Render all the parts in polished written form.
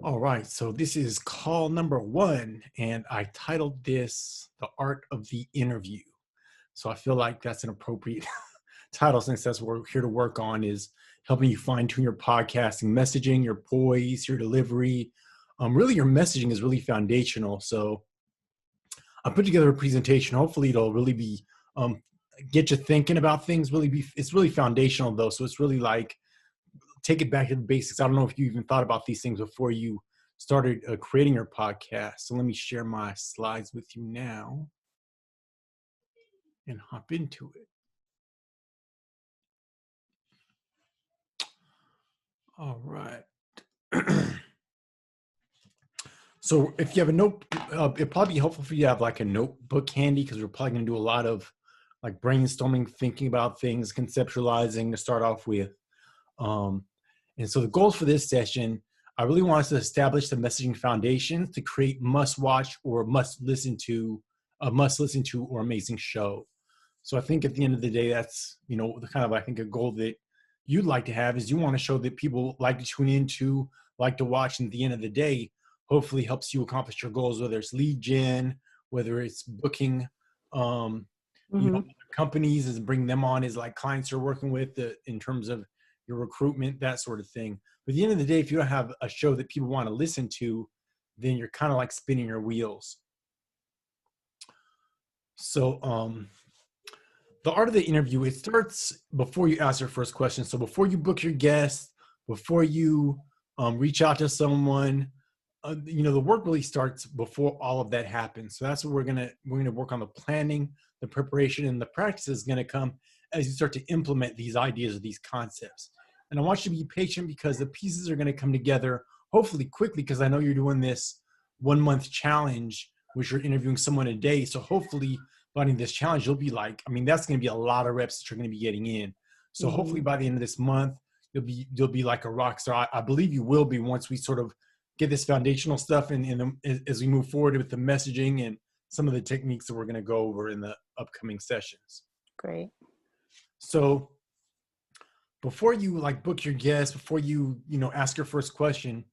All right, so this is call number one, and I titled this The Art of the Interview. So I feel like that's an appropriate title since that's what we're here to work on is helping you fine tune your podcasting messaging, your poise, your delivery. Really, your messaging is really foundational. So I put together a presentation. Hopefully, it'll really be um, get you thinking about things. It's really foundational though. So it's really like take it back to the basics. I don't know if you even thought about these things before you started creating your podcast. So let me share my slides with you now and hop into it. All right. So if you have a note, it'd probably be helpful for you to have like a notebook handy because we're probably going to do a lot of like brainstorming, thinking about things, conceptualizing to start off with. And so the goals for this session, I really want us to establish the messaging foundations to create must-watch or must-listen to or amazing show. So I think at the end of the day, that's the kind of I think a goal that you'd like to have is you want to show that people like to tune into, like to watch, and at the end of the day, hopefully helps you accomplish your goals, whether it's lead gen, whether it's booking, companies and bring them on as like clients you're working with in terms of your recruitment, that sort of thing. But at the end of the day, if you don't have a show that people want to listen to, then you're kind of like spinning your wheels. So the art of the interview, it starts before you ask your first question. So before you book your guest, before you reach out to someone, the work really starts before all of that happens. So that's what we're gonna work on: the planning, the preparation, and the practice is gonna come as you start to implement these ideas or these concepts. And I want you to be patient because the pieces are gonna come together hopefully quickly, because I know you're doing this 1 month challenge, which you're interviewing someone a day. So hopefully by this challenge, you'll be like, that's gonna be a lot of reps that you're gonna be getting in. So hopefully by the end of this month, you'll be like a rock star. I believe you will be once we sort of get this foundational stuff and as we move forward with the messaging and some of the techniques that we're going to go over in the upcoming sessions. Great. So before you like book your guest, before you ask your first question,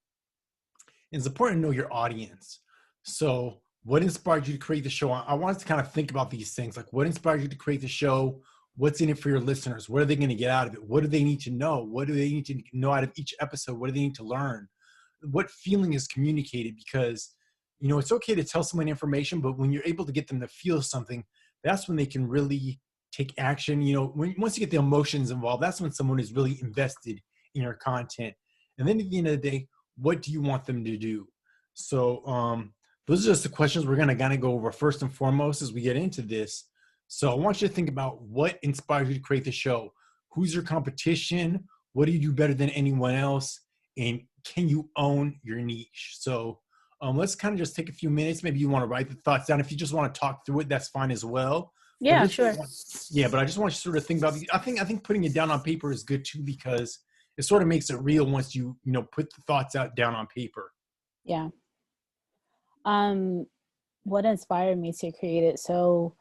it's important to know your audience. So what inspired you to create the show? I want us to kind of think about these things. Like, what inspired you to create the show? What's in it for your listeners? What are they going to get out of it? What do they need to know? What do they need to know out of each episode? What do they need to learn? What feeling is communicated? Because it's okay to tell someone information, but when you're able to get them to feel something, that's when they can really take action. Once you get the emotions involved, that's when someone is really invested in your content. And then at the end of the day, what do you want them to do? So those are just the questions we're going to kind of go over first and foremost as we get into this. So I want you to think about what inspired you to create the show. Who's your competition? What do you do better than anyone else? And can you own your niche? So let's kind of just take a few minutes. Maybe you want to write the thoughts down. If you just want to talk through it, that's fine as well. Yeah, sure. But I just want you to sort of think about these. I think putting it down on paper is good too, because it sort of makes it real once you put the thoughts out down on paper. Yeah. What inspired me to create it? So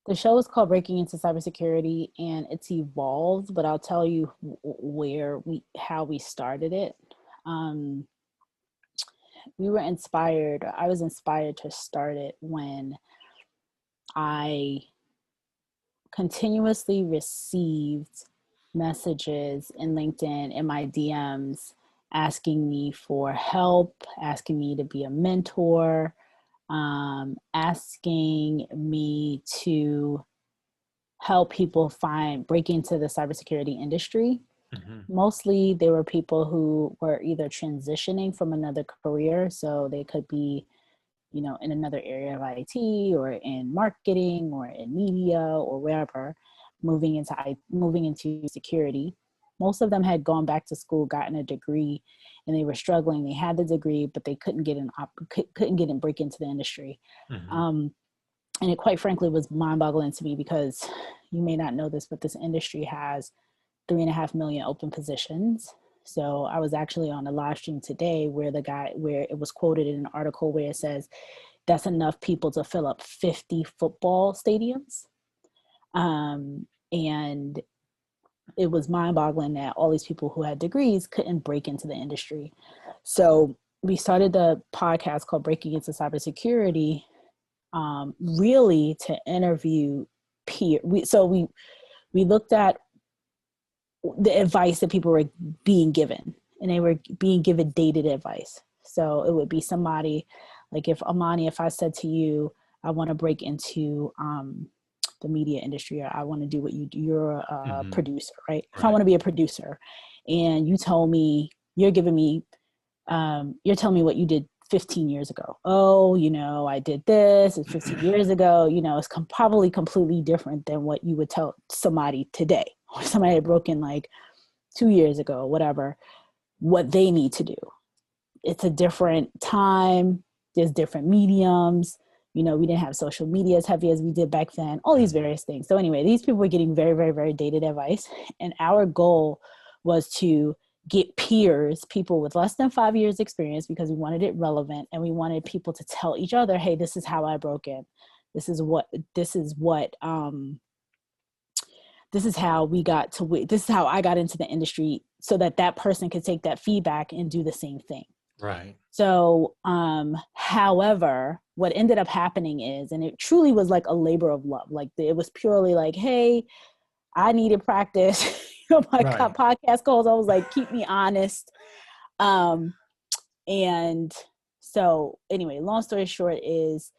the show is called Breaking Into Cybersecurity, and it's evolved, but I'll tell you how we started it. I was inspired to start it when I continuously received messages in LinkedIn in my DMs asking me for help, asking me to be a mentor, asking me to help people break into the cybersecurity industry. Mostly they were people who were either transitioning from another career, so they could be, in another area of IT or in marketing or in media or wherever, moving into security. Most of them had gone back to school, gotten a degree, and they were struggling. They had the degree, but they couldn't break into the industry. And it quite frankly was mind-boggling to me, because you may not know this, but this industry has 3.5 million open positions. So I was actually on a live stream today where it was quoted in an article where it says that's enough people to fill up 50 football stadiums. And it was mind-boggling that all these people who had degrees couldn't break into the industry. So we started the podcast called Breaking Into Cybersecurity, really to interview peer. We looked at the advice that people were being given, and they were being given dated advice. So it would be somebody like, if Amani, if I said to you, I want to break into the media industry, or I want to do what you do, you're a producer, right? If I want to be a producer, and you told me, you're telling me what you did 15 years ago. Oh, I did this 15 years ago. It's probably completely different than what you would tell somebody today, or somebody had broken like 2 years ago, whatever, what they need to do. It's a different time. There's different mediums. We didn't have social media as heavy as we did back then, all these various things. So anyway, these people were getting very, very, very dated advice. And our goal was to get peers, people with less than 5 years experience, because we wanted it relevant, and we wanted people to tell each other, hey, this is how I broke in. This is how I got into the industry, so that person could take that feedback and do the same thing. Right. So, however, what ended up happening is, and it truly was like a labor of love. Like, it was purely like, hey, I needed practice. My podcast calls, I was like, keep me honest. And so anyway, long story short is,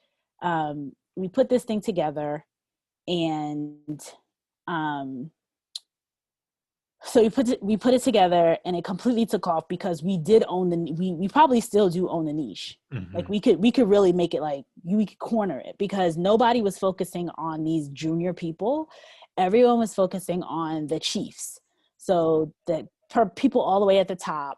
we put this thing together, and so we put it together, and it completely took off, because we did own we probably still do own the niche. Like, we could really make it, like, we could corner it, because nobody was focusing on these junior people. Everyone was focusing on the chiefs. So the people all the way at the top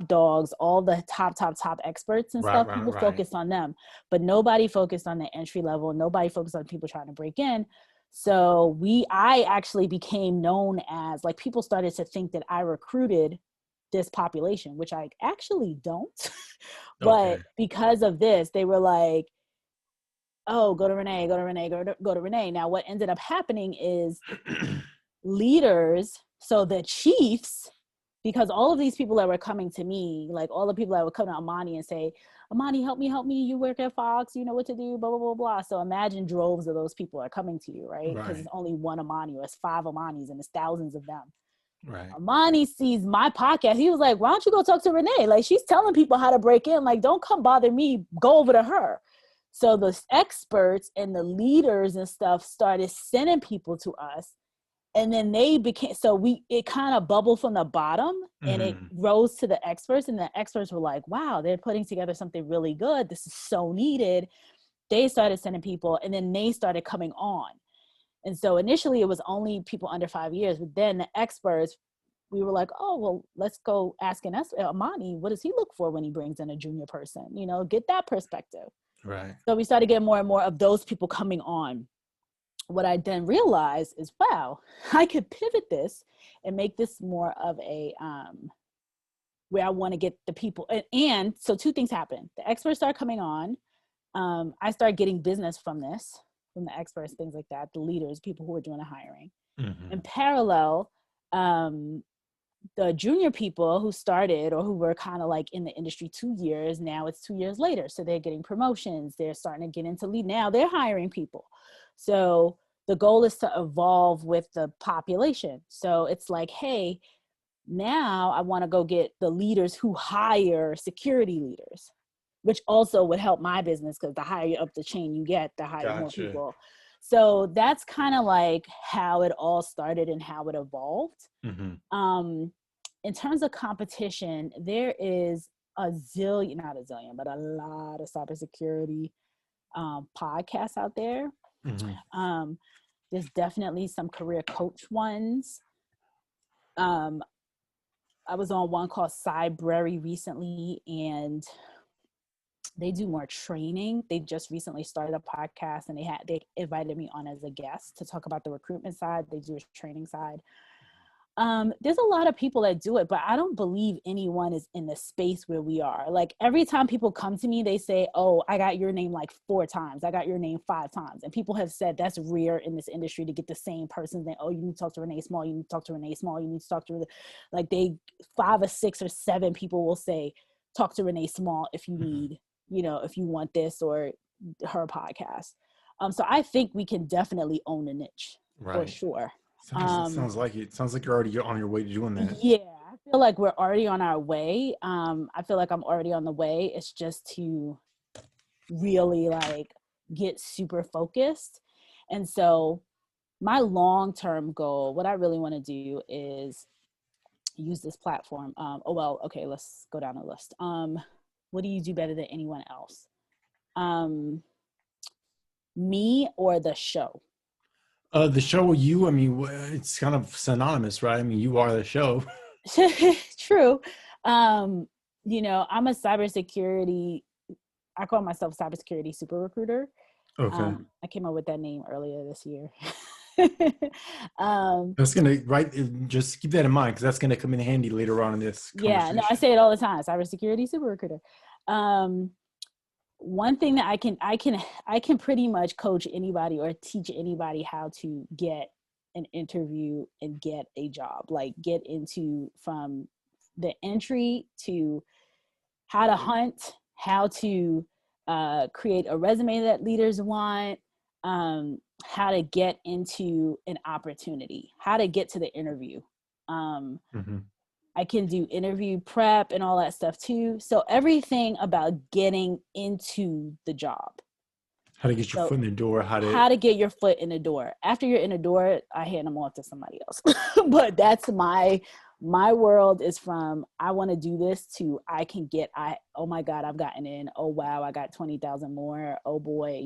dogs, all the top experts and stuff, people focused on them, but nobody focused on the entry level. Nobody focused on people trying to break in. So I actually became known as, like, people started to think that I recruited this population, which I actually don't. But because of this, they were like, oh, go to Renee. Now, what ended up happening is leaders, so the chiefs, because all of these people that were coming to me, like all the people that would come to Amani and say, Amani, help me, you work at Fox, you know what to do, blah, blah, blah, blah. So imagine droves of those people are coming to you, right? Because it's only one Amani, or it's 5 Amanis, and it's thousands of them. Right. Amani sees my podcast. He was like, why don't you go talk to Renee? Like, she's telling people how to break in. Like, don't come bother me. Go over to her. So the experts and the leaders and stuff started sending people to us. And then they became, it kind of bubbled from the bottom, and it rose to the experts, and the experts were like, wow, they're putting together something really good. This is so needed. They started sending people, and then they started coming on. And so initially it was only people under 5 years, but then the experts, we were like, oh, well, let's go asking Amani, what does he look for when he brings in a junior person? Get that perspective. Right. So we started getting more and more of those people coming on. What I then realized is, wow, I could pivot this and make this more of a, where I want to get the people. And so 2 things happened. The experts started coming on. I started getting business from this, from the experts, things like that, the leaders, people who were doing the hiring. In parallel, the junior people who started, or who were kind of like in the industry 2 years, now it's 2 years later. So they're getting promotions. They're starting to get into lead. Now they're hiring people. So the goal is to evolve with the population. So it's like, hey, now I want to go get the leaders who hire security leaders, which also would help my business, because the higher up the chain you get, the higher more people. So that's kind of like how it all started and how it evolved. In terms of competition, there is not a zillion, but a lot of cybersecurity podcasts out there. There's definitely some career coach ones. I was on one called Cybrary recently, and they do more training. They just recently started a podcast, and they invited me on as a guest to talk about the recruitment side. They do a training side. There's a lot of people that do it, but I don't believe anyone is in the space where we are. Like every time people come to me, they say, oh, I got your name like 4 times. I got your name 5 times. And people have said that's rare in this industry to get the same person. That, oh, you need to talk to Renee Small. You need to talk to Renee Small. You need to talk to, like 5 or 6 or 7 people will say, talk to Renee Small if you need, if you want this or her podcast. So I think we can definitely own a niche for sure. Sounds like it. Sounds like you're already on your way to doing that. Yeah, I feel like we're already on our way. I feel like I'm already on the way. It's just to really like get super focused. And so my long-term goal, what I really want to do is use this platform. Let's go down the list. What do you do better than anyone else? Me or the show? The show, you, I mean, it's kind of synonymous, right? I mean, you are the show. True. I'm a cybersecurity, I call myself cybersecurity super recruiter. Okay. I came up with that name earlier this year. That's just keep that in mind, because that's gonna come in handy later on in this conversation. Yeah, no, I say it all the time. Cybersecurity super recruiter. One thing that I can pretty much coach anybody or teach anybody how to get an interview and get a job, like get into from the entry to how to hunt, how to create a resume that leaders want, how to get into an opportunity, how to get to the interview. I can do interview prep and all that stuff too. So everything about getting into the job. How to get your foot in the door. How to get your foot in the door. After you're in the door, I hand them off to somebody else. But that's my world is from, I want to do this to, oh my God, I've gotten in. Oh, wow, I got 20,000 more. Oh boy,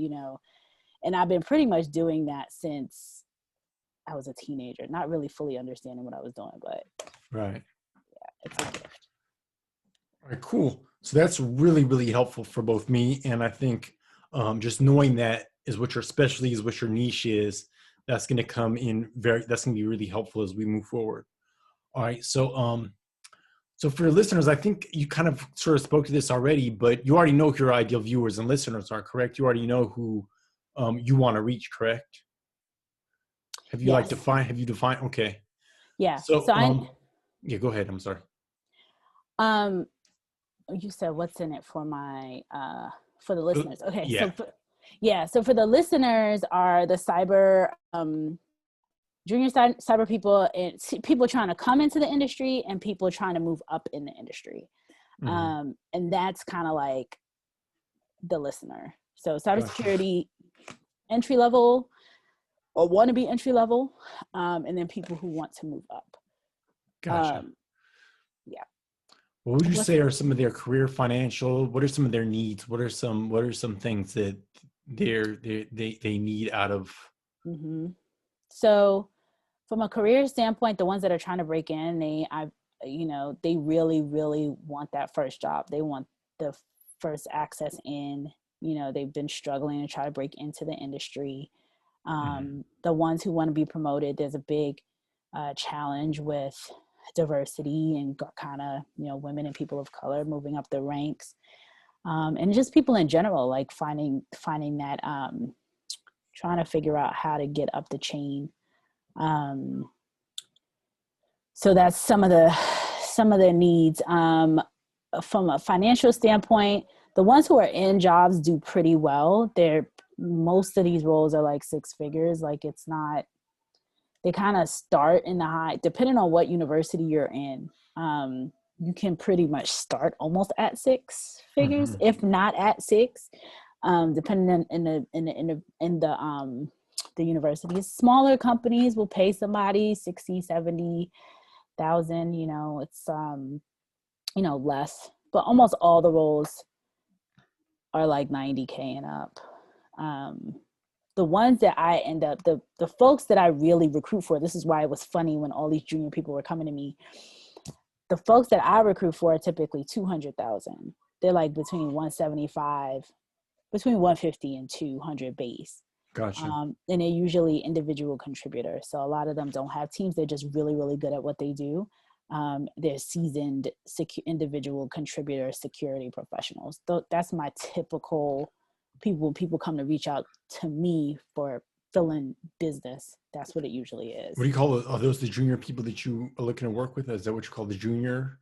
and I've been pretty much doing that since I was a teenager, not really fully understanding what I was doing, but right. It's a gift. All right, cool. So that's really, really helpful for both me, and I think just knowing that is what your specialty is, what your niche is, that's going to come in that's going to be really helpful as we move forward. All right. So for your listeners, I think you kind of sort of spoke to this already, but you already know who your ideal viewers and listeners are, correct? You already know who you want to reach, correct? Have you defined? Okay. Yeah. Yeah, go ahead. I'm sorry. You said what's in it for for the listeners. Okay. Yeah. So for the listeners are the cyber, junior cyber people and people trying to come into the industry and people trying to move up in the industry. And that's kind of like the listener. So cybersecurity entry level or want to be entry level, and then people who want to move up. Gotcha. Yeah. What would you say are some of their career financial? What are some of their needs? What are some things that they need out of? So from a career standpoint, the ones that are trying to break in, they really, really want that first job. They want the first access in, they've been struggling to try to break into the industry. The ones who want to be promoted, there's a big challenge with diversity and kind of, women and people of color moving up the ranks. And just people in general, like finding that, trying to figure out how to get up the chain. So that's some of the needs. From a financial standpoint, the ones who are in jobs do pretty well. Most of these roles are like 6 figures. Like it's not, they kind of start in the high, depending on what university you're in. You can pretty much start almost at 6 figures, if not at 6, depending on the universities. Smaller companies will pay somebody 60, 70,000, it's, less, but almost all the roles are like 90K and up. The ones that I end up, the folks that I really recruit for, this is why it was funny when all these junior people were coming to me. The folks that I recruit for are typically 200,000. They're like between 150 and 200 base. Gotcha. And they're usually individual contributors. So a lot of them don't have teams. They're just really, really good at what they do. They're seasoned individual contributor security professionals. That's my typical people. People come to reach out to me for filling business. That's what it usually is. What do you call it? Are those the junior people that you are looking to work with? Is that what you call the junior?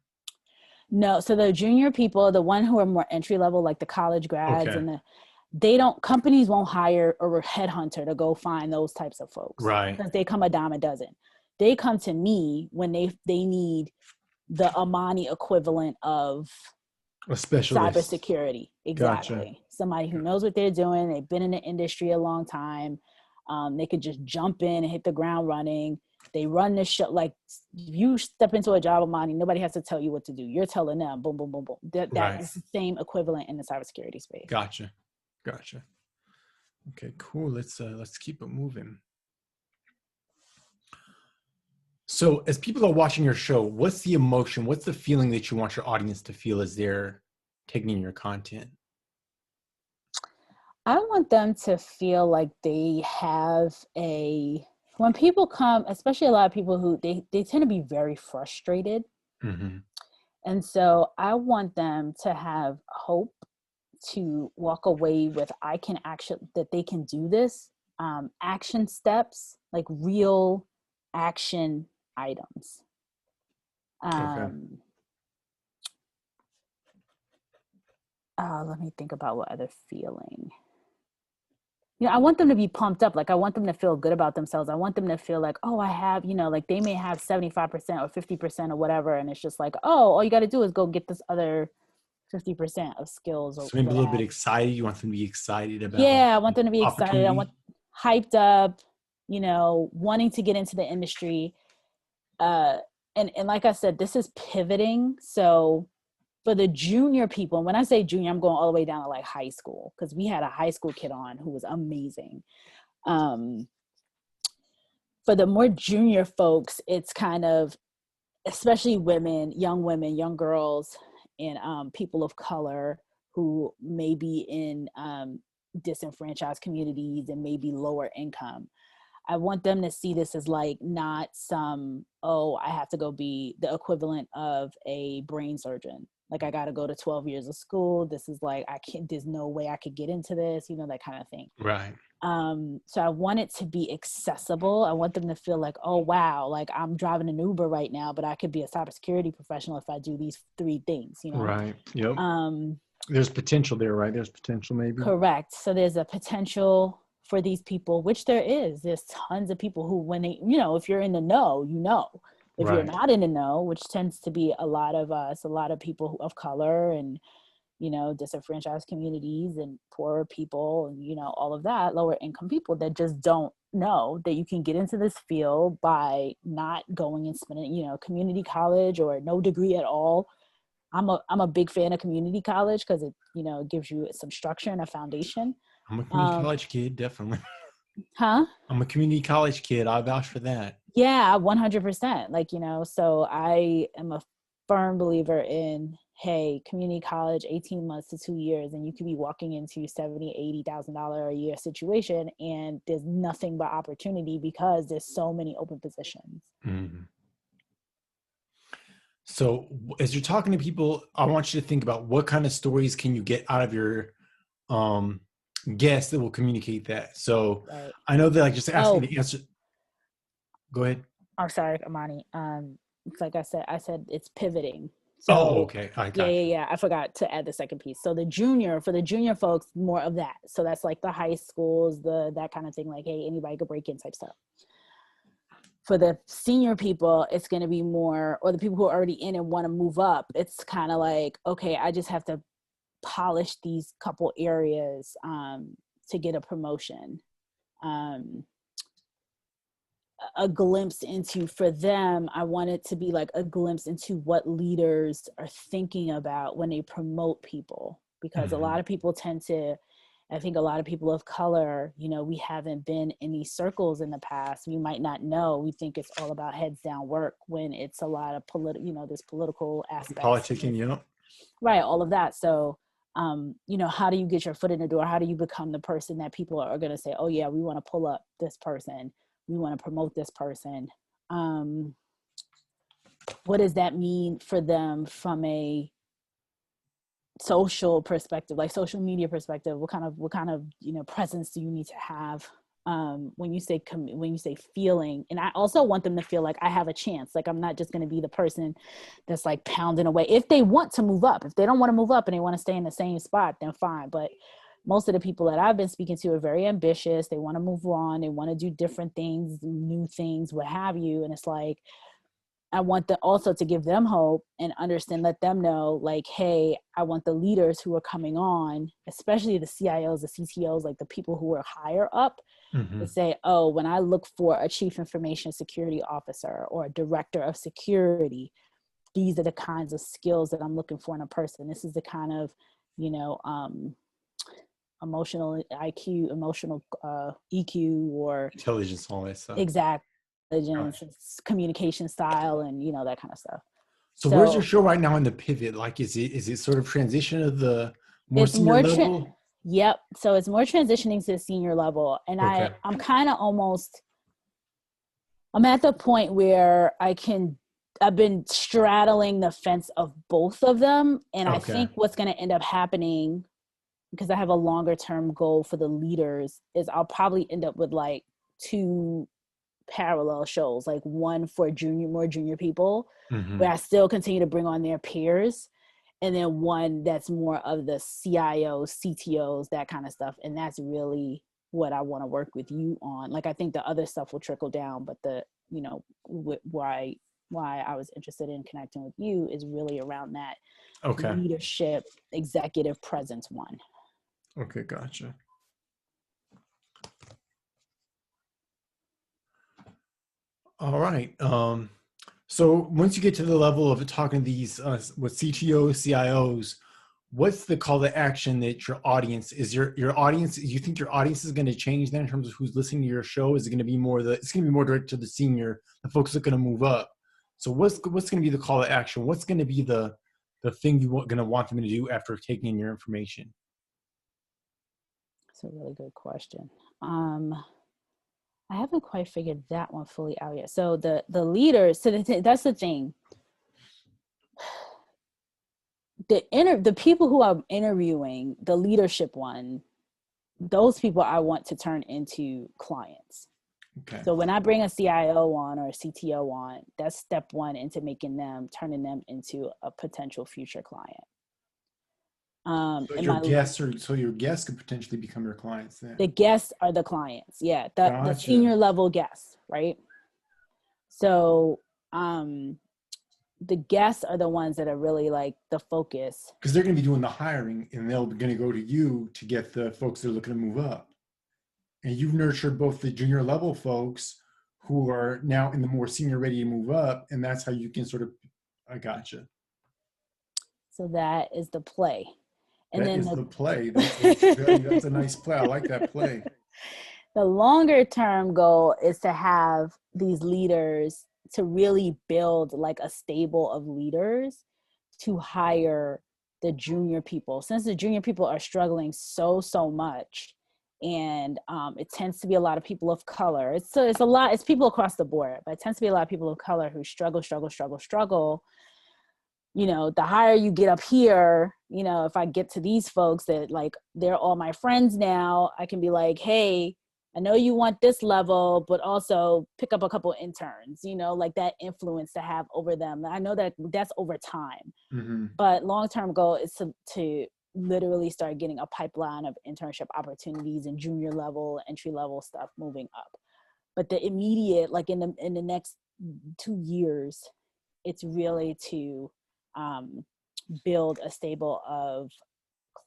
No, so the junior people, the one who are more entry level, like the college grads, Okay. and companies won't hire a headhunter to go find those types of folks. Right. Because they come a dime a dozen. They come to me when they need the Amani equivalent of a specialist. Cybersecurity. Exactly. Gotcha. Somebody who knows what they're doing. They've been in the industry a long time. They could just jump in and hit the ground running. They run the show. Like, if you step into a job of mine, nobody has to tell you what to do. You're telling them, boom, boom, boom, boom. That Right. is the same equivalent in the cybersecurity space. Gotcha. Okay, cool. Let's keep it moving. So as people are watching your show, what's the emotion? What's the feeling that you want your audience to feel as they're taking in your content? I want them to feel like they have when people come, especially a lot of people who they tend to be very frustrated. Mm-hmm. And so I want them to have hope, to walk away with, that they can do this, action steps, like real action items. Okay. Let me think about what other feeling. I want them to be pumped up. Like, I want them to feel good about themselves. I want them to feel like, oh, I have, like they may have 75% or 50% or whatever. And it's just like, oh, all you got to do is go get this other 50% of skills. So maybe a little bit excited. You want them to be excited about. Yeah, I want them to be excited. I want hyped up, wanting to get into the industry. And like I said, this is pivoting. So for the junior people, and when I say junior, I'm going all the way down to like high school, because we had a high school kid on who was amazing. For the more junior folks, it's kind of, especially women, young girls, and people of color who may be in disenfranchised communities and maybe lower income. I want them to see this as like not some, I have to go be the equivalent of a brain surgeon. Like, I got to go to 12 years of school. This is like, there's no way I could get into this, that kind of thing. Right. So I want it to be accessible. I want them to feel like, oh, wow, like I'm driving an Uber right now, but I could be a cybersecurity professional if I do these 3 things, Right. Yep. There's potential there, right? There's potential maybe. Correct. So there's a potential for these people, which there is. There's tons of people who, when they, if you're in the know, if right. You're not in the know, which tends to be a lot of us, a lot of people of color and, disenfranchised communities and poorer people and, all of that, lower income people that just don't know that you can get into this field by not going and spending, community college or no degree at all. I'm a big fan of community college because it, gives you some structure and a foundation. I'm a community college kid, definitely. Huh? I'm a community college kid. I'll vouch for that. Yeah, 100%. Like, so I am a firm believer in, hey, community college, 18 months to 2 years, and you could be walking into $70,000, $80,000 a year situation, and there's nothing but opportunity because there's so many open positions. Mm-hmm. So as you're talking to people, I want you to think about what kind of stories can you get out of your guests that will communicate that. So right. I know that, like, just asking the answer. Go ahead. I'm sorry, Amani. Like I said it's pivoting. So, okay. Yeah. I forgot to add the second piece. So for the junior folks, more of that. So that's like the high schools, that kind of thing. Like, hey, anybody could break in type stuff. For the senior people, it's going to be more, or the people who are already in and want to move up. It's kind of like, okay, I just have to polish these couple areas to get a promotion. A glimpse into, for them, I want it to be like a glimpse into what leaders are thinking about when they promote people, because mm-hmm. a lot of people I think a lot of people of color, we haven't been in these circles in the past. We might not know. We think it's all about heads down work when it's a lot of this political aspect. Politicking, Right, all of that. So you know, how do you get your foot in the door? How do you become the person that people are going to say, oh yeah, we want to pull up this person, we want to promote this person? What does that mean for them from a social perspective, like social media perspective? What kind of you know, presence do you need to have? When you say feeling, and I also want them to feel like I have a chance, like I'm not just going to be the person that's like pounding away. If they want to move up, if they don't want to move up and they want to stay in the same spot, then fine. But most of the people that I've been speaking to are very ambitious. They want to move on, they want to do different things, new things, what have you. And it's like, I want them also to give them hope and understand, let them know like, hey, I want the leaders who are coming on, especially the CIOs, the CTOs, like the people who are higher up, to say, oh, when I look for a chief information security officer or a director of security, these are the kinds of skills that I'm looking for in a person. This is the kind of, you know, emotional IQ, emotional EQ, or Intelligence, all that stuff. exact intelligence, Gotcha. communication style, and you know, that kind of stuff. So where's your show right now in the pivot? Like, is it sort of transition of the more It's senior more level? yep. So it's more transitioning to the senior level, and Okay. I'm kind of almost, I'm at the point where I've been straddling the fence of both of them. And I Okay. think what's going to end up happening, because I have a longer term goal for the leaders, is I'll probably end up with like two parallel shows, like one for more junior people, where I still continue to bring on their peers, and then one that's more of the CIOs, CTOs, that kind of stuff. And that's really what I want to work with you on. Like, I think the other stuff will trickle down, but the, you know, why I was interested in connecting with you is really around that Okay. leadership, executive presence one. Okay, gotcha. All right. So once you get to the level of talking to these with CTOs, CIOs, what's the call to action that your audience is? Your audience, you think your audience is going to change then in terms of who's listening to your show? Is it going to be it's going to be more direct to the senior, the folks that are going to move up? So what's going to be the call to action? What's going to be the thing going to want them to do after taking in your information? It's a really good question. I haven't quite figured that one fully out yet. So the leaders, so that's the thing. The people who I'm interviewing, the leadership one, those people I want to turn into clients. Okay. So when I bring a CIO on or a CTO on, that's step one into turning them into a potential future client. So your guests could potentially become your clients then. The guests are the clients. Yeah. The Gotcha. senior level guests, right? So the guests are the ones that are really like the focus. Because they're going to be doing the hiring, and they're going to go to you to get the folks that are looking to move up. And you've nurtured both the junior level folks who are now in the more senior ready to move up, and that's how you can sort of, I gotcha. So that is the play. And that is the play. That's a nice play. I like that play. The longer term goal is to have these leaders, to really build like a stable of leaders to hire the junior people, since the junior people are struggling so much. And it tends to be a lot of people of color. It's people across the board, but it tends to be a lot of people of color who struggle. You know, the higher you get up here, you know, if I get to these folks that like, they're all my friends now, I can be like, hey, I know you want this level, but also pick up a couple interns, you know, like that influence to have over them. I know that that's over time, but long-term goal is to literally start getting a pipeline of internship opportunities and junior level, entry level stuff moving up. But the immediate, like in the next 2 years, it's really to build a stable of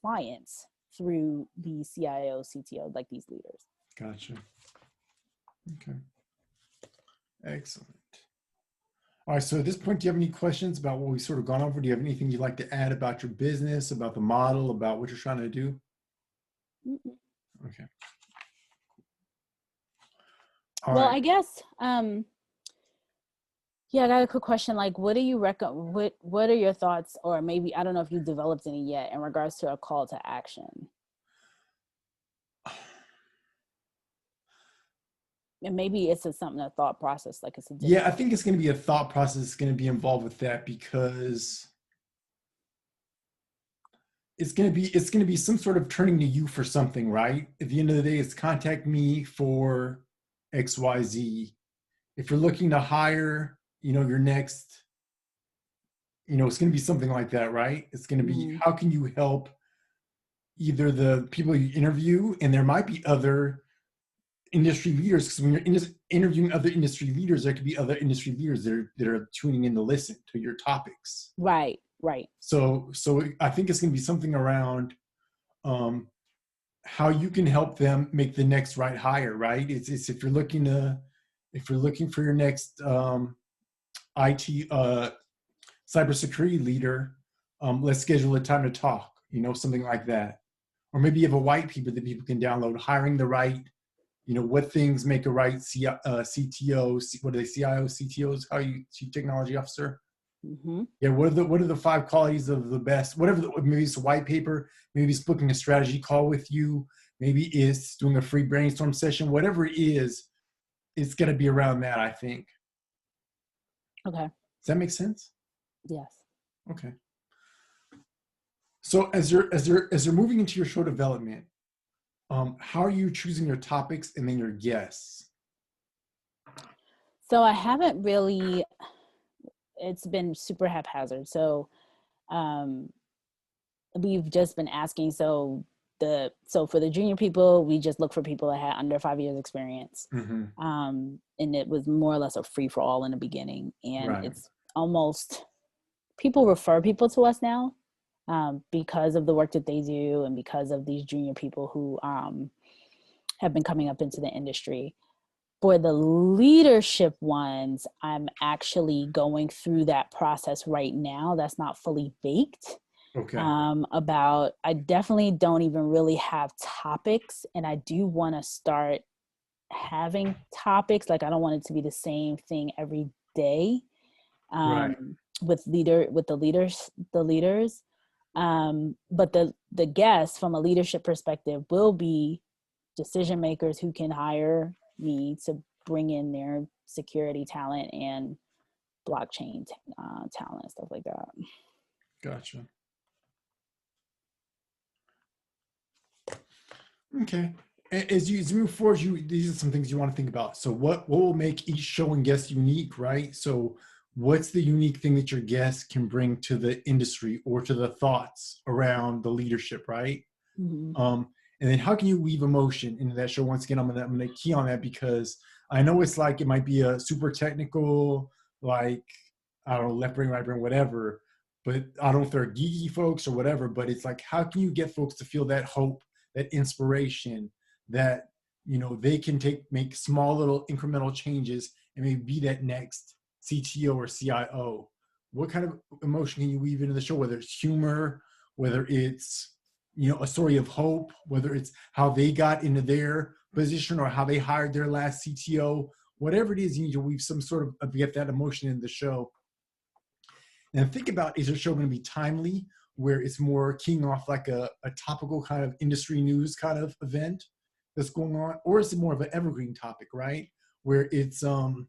clients through the CIO, CTO, like these leaders. Gotcha. Okay. Excellent. All right. So at this point, do you have any questions about what we've sort of gone over? Do you have anything you'd like to add about your business, about the model, about what you're trying to do? Okay. All right. I guess, Yeah, I got a quick question. Like, what do you what are your thoughts, or maybe, I don't know if you've developed any yet, in regards to a call to action? And maybe it's something, a thought process, like it's a Yeah, I different think thing. it's going to be a thought process going to be involved with that, because it's going to be some sort of turning to you for something, right? At the end of the day, it's contact me for XYZ. If you're looking to hire, your next, it's going to be something like that, right? It's going to be, Mm-hmm. how can you help either the people you interview, and there might be other industry leaders, because when you're interviewing other industry leaders, there could be other industry leaders that are tuning in to listen to your topics. Right, right. So I think it's going to be something around um, how you can help them make the next right hire, right? It's if you're looking for your next IT cybersecurity leader, let's schedule a time to talk, something like that. Or maybe you have a white paper that people can download, hiring the right, what things make a right CTO, what are they, CIO, CTOs, how you, Chief Technology Officer? Mm-hmm. Yeah, what are the 5 qualities of the best? Maybe it's a white paper, maybe it's booking a strategy call with you, maybe it's doing a free brainstorm session, whatever it is, it's gonna be around that, I think. Okay. Does that make sense? Yes. Okay. So as you're moving into your show development, how are you choosing your topics and then your guests? So I haven't really, it's been super haphazard. So um, we've just been asking. So for the junior people, we just look for people that had under 5 years experience. Mm-hmm. And it was more or less a free for all in the beginning. And Right. it's almost, people refer people to us now, because of the work that they do, and because of these junior people who have been coming up into the industry. For the leadership ones, I'm actually going through that process right now. That's not fully baked. Okay. I definitely don't even really have topics, and I do want to start having topics. Like, I don't want it to be the same thing every day. Right. With the leaders. But the guests, from a leadership perspective, will be decision makers who can hire me to bring in their security talent and blockchain talent, stuff like that. Gotcha. Okay. As you move forward, these are some things you want to think about. So what will make each show and guest unique, right? So what's the unique thing that your guest can bring to the industry or to the thoughts around the leadership, right? Mm-hmm. And then how can you weave emotion into that show? Once again, I'm gonna key on that, because I know it's like it might be a super technical, like, I don't know, left brain, right brain, whatever. But I don't know if they're geeky folks or whatever. But it's like, how can you get folks to feel that hope, that inspiration, that they can make small little incremental changes and maybe be that next CTO or CIO? What kind of emotion can you weave into the show? Whether it's humor, whether it's a story of hope, whether it's how they got into their position or how they hired their last CTO, whatever it is, you need to weave some sort of get that emotion in the show. And think about, is your show going to be timely, where it's more keying off like a topical kind of industry news kind of event that's going on, or is it more of an evergreen topic, right? Where it's the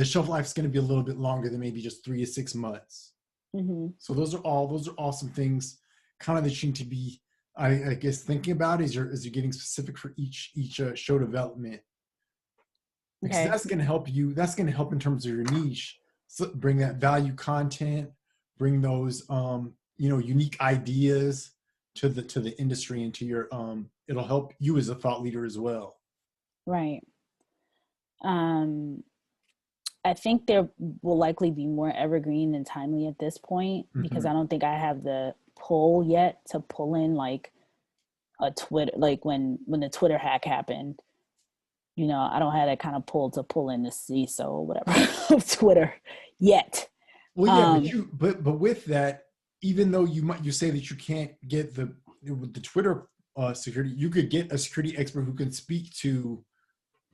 shelf life is going to be a little bit longer than maybe just 3 to 6 months. Mm-hmm. So those are all some things kind of that you need to be, I guess, thinking about as you're getting specific for each show development, because Okay. that's going to help you. That's going to help in terms of your niche, so bring that value content, bring those unique ideas to the industry and to your it'll help you as a thought leader as well. Right. Um, I think there will likely be more evergreen than timely at this point, because Mm-hmm. I don't think I have the pull yet to pull in like a Twitter, like when the Twitter hack happened. I don't have that kind of pull to pull in the CISO or whatever of Twitter yet. Well, yeah, but Um, but with that, even though you say that you can't get the Twitter security, you could get a security expert who can speak to,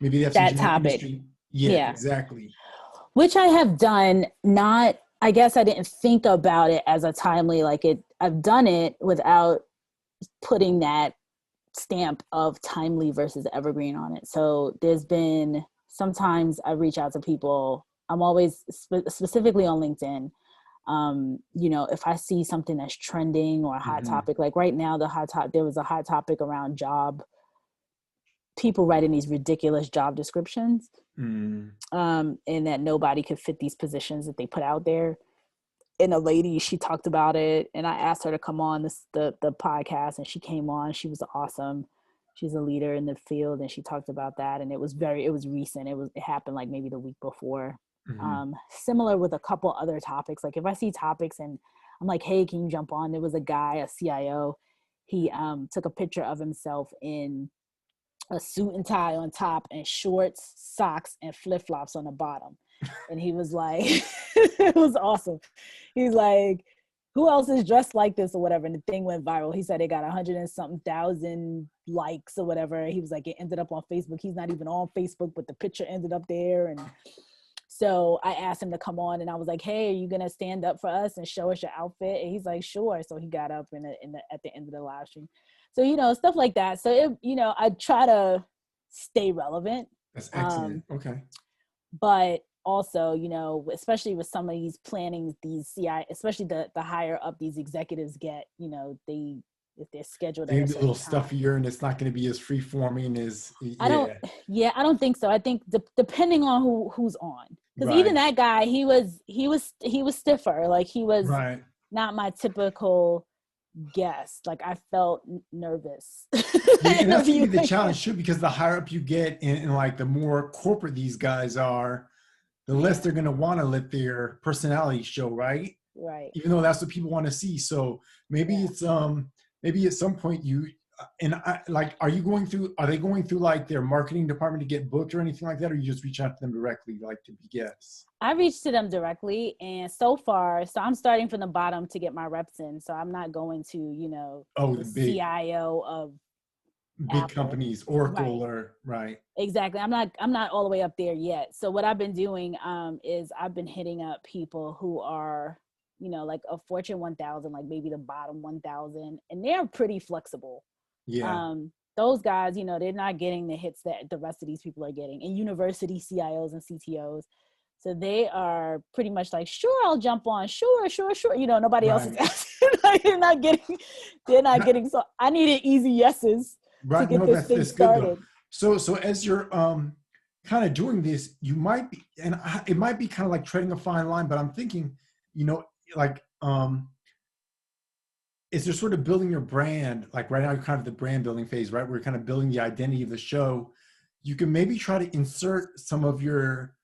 maybe they have some that general topic. industry. Yeah, Yeah. exactly. Which I have done, not, I guess I didn't think about it as a timely, like it, I've done it without putting that stamp of timely versus evergreen on it. So there's been, sometimes I reach out to people, I'm always specifically on LinkedIn. You know, if I see something that's trending or a hot topic, like right now, there was a hot topic around people writing these ridiculous job descriptions, and that nobody could fit these positions that they put out there. And a lady, she talked about it, and I asked her to come on the podcast, and she came on. She was awesome. She's a leader in the field, and she talked about that. And it was recent. It happened like maybe the week before. Similar with a couple other topics. Like if I see topics and I'm like, hey, can you jump on? There was a guy, a CIO. He took a picture of himself in a suit and tie on top and shorts, socks, and flip-flops on the bottom. And he was like, it was awesome. He's like, who else is dressed like this or whatever? And the thing went viral. He said it got 100 and something thousand likes or whatever. He was like, it ended up on Facebook. He's not even on Facebook, but the picture ended up there. And so I asked him to come on, and I was like, hey, are you going to stand up for us and show us your outfit? And he's like, sure. So he got up at the end of the live stream. So, you know, stuff like that. So, I try to stay relevant. That's excellent. Okay. But also, especially with some of these plannings, these CI, especially the higher up these executives get, if they're scheduled. They be a little stuffier, and it's not going to be as free forming as. Yeah. I don't think so. I think depending on who's on, because right. Even that guy, he was stiffer. Like he was right. Not my typical guest. Like I felt nervous. And that's gonna be the challenge too, because the higher up you get, and like the more corporate these guys are, the less they're going to want to let their personality show, right? Right. Even though that's what people want to see. So maybe it's maybe at some point are they going through like their marketing department to get booked or anything like that, or you just reach out to them directly, like to be guests? I reached to them directly, and so I'm starting from the bottom to get my reps in. So I'm not going to, the big CIO of big Apple. Companies, Oracle, right. Or right. Exactly. I'm not all the way up there yet. So what I've been doing is I've been hitting up people who are, like a Fortune 1000, like maybe the bottom 1000, and they're pretty flexible. Yeah. Those guys, they're not getting the hits that the rest of these people are getting, and university CIOs and CTOs. So they are pretty much like, sure, I'll jump on. Sure. Nobody else is asking. Like, they're not getting. So I needed easy yeses. Right. To get this thing started. So as you're kind of doing this, you might be, and it might be kind of like treading a fine line, but I'm thinking, is there sort of building your brand, like right now you're kind of the brand building phase, right? We're kind of building the identity of the show. You can maybe try to insert some of your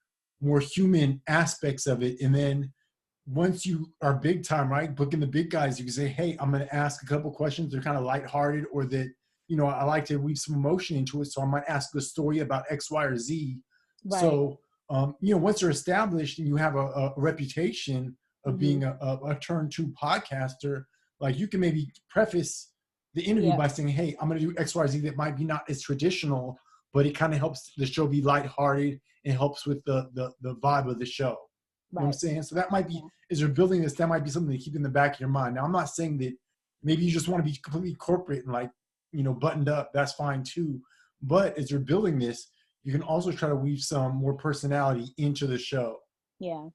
more human aspects of it. And then once you are big time, right, booking the big guys, you can say, hey, I'm going to ask a couple questions. They're kind of lighthearted, or that, I like to weave some emotion into it. So I might ask a story about X, Y, or Z. Right. So, once you're established and you have a reputation of being a turn two podcaster, like you can maybe preface the interview by saying, hey, I'm going to do X, Y, Z that might be not as traditional, but it kind of helps the show be lighthearted and helps with the vibe of the show. You know what I'm saying? So that might be, as you're building this, that might be something to keep in the back of your mind. Now, I'm not saying that maybe you just want to be completely corporate and like, buttoned up. That's fine too. But as you're building this, you can also try to weave some more personality into the show. Yeah.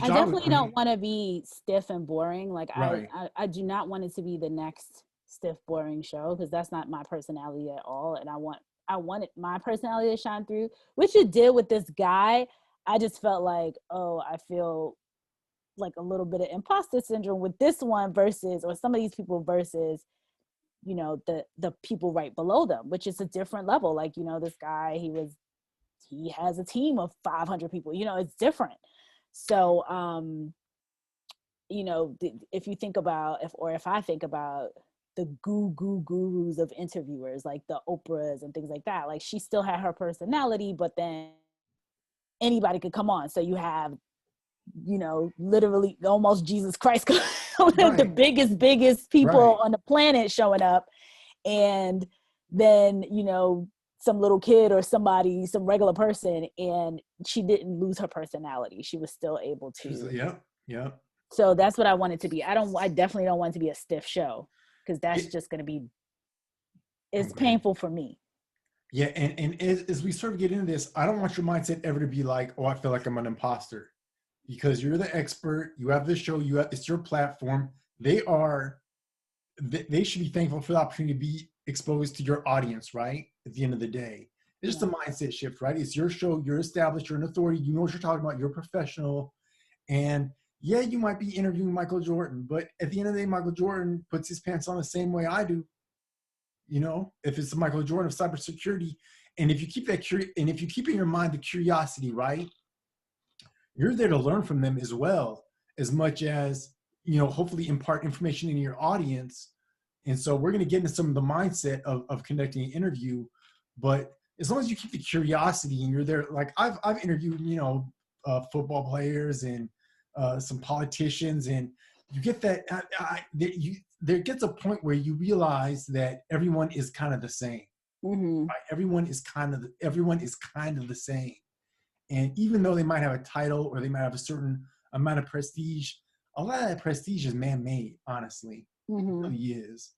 I definitely don't want to be stiff and boring. Like right. I do not want it to be the next stiff, boring show, because that's not my personality at all. And I wanted my personality to shine through, which it did with this guy. I just felt like, I feel like a little bit of imposter syndrome with this one or some of these people versus, the people right below them, which is a different level. Like, this guy, he has a team of 500 people, it's different. So, if you think about, if I think about the gurus of interviewers, like the Oprahs and things like that, like she still had her personality, but then anybody could come on. So you have, literally almost Jesus Christ, right. The biggest people right. on the planet showing up. And then, some little kid or somebody, some regular person, and she didn't lose her personality. She was still able to. Yeah. So that's what I want it to be. I definitely don't want it to be a stiff show, because that's just going to be, it's painful for me. Yeah. And as we sort of get into this, I don't want your mindset ever to be like, oh, I feel like I'm an imposter, because you're the expert. You have the show, it's your platform. They should be thankful for the opportunity to be exposed to your audience, right? At the end of the day, it's just a mindset shift, right? It's your show, you're established, you're an authority, you know what you're talking about, you're a professional. And yeah, you might be interviewing Michael Jordan, but at the end of the day, Michael Jordan puts his pants on the same way I do. You know, if it's the Michael Jordan of cybersecurity, and if you keep if you keep in your mind the curiosity, right? You're there to learn from them as well, as much as, you know, hopefully impart information in your audience. And so we're going to get into some of the mindset of conducting an interview, but as long as you keep the curiosity and you're there, like I've interviewed, you know, football players and some politicians, and you get that there gets a point where you realize that everyone is kind of the same. Mm-hmm. Right? Everyone is kind of the same. And even though they might have a title or they might have a certain amount of prestige, a lot of that prestige is man-made, honestly. Mm-hmm. It really is.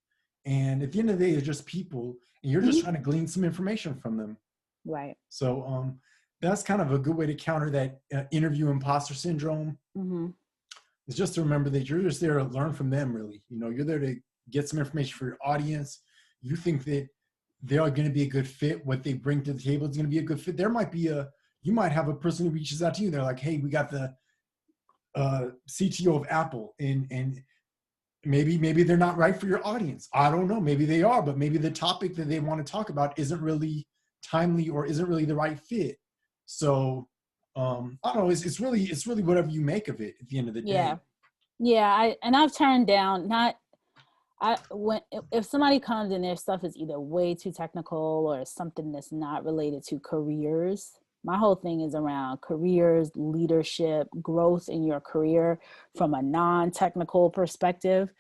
And at the end of the day, they're just people, and you're just trying to glean some information from them. Right. So that's kind of a good way to counter that interview imposter syndrome. Mm-hmm. It's just to remember that you're just there to learn from them, really. You know, you're there to get some information for your audience. You think that they are going to be a good fit. What they bring to the table is going to be a good fit. You might have a person who reaches out to you. They're like, hey, we got the CTO of Apple, and maybe they're not right for your audience. I don't know. Maybe they are, but maybe the topic that they want to talk about isn't really timely or isn't really the right fit. So I don't know. It's really whatever you make of it at the end of the day. Yeah. I've turned down if somebody comes and their stuff is either way too technical or something that's not related to careers. My whole thing is around careers, leadership, growth in your career from a non-technical perspective.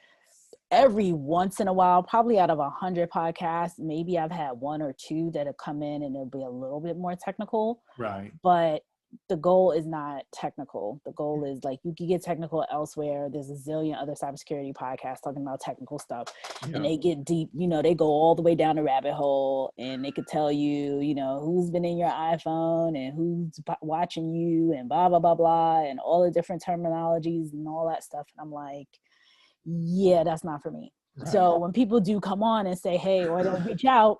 Every once in a while, probably out of 100 podcasts, maybe I've had one or two that have come in and it'll be a little bit more technical. Right. But the goal is not technical. The goal is, like, you can get technical elsewhere. There's a zillion other cybersecurity podcasts talking about technical stuff, and they get deep. You know, they go all the way down the rabbit hole, and they could tell you, you know, who's been in your iPhone and who's watching you, and blah blah blah blah, and all the different terminologies and all that stuff. And I'm like, yeah, that's not for me. Right. So when people do come on and say, hey, or they'll reach out,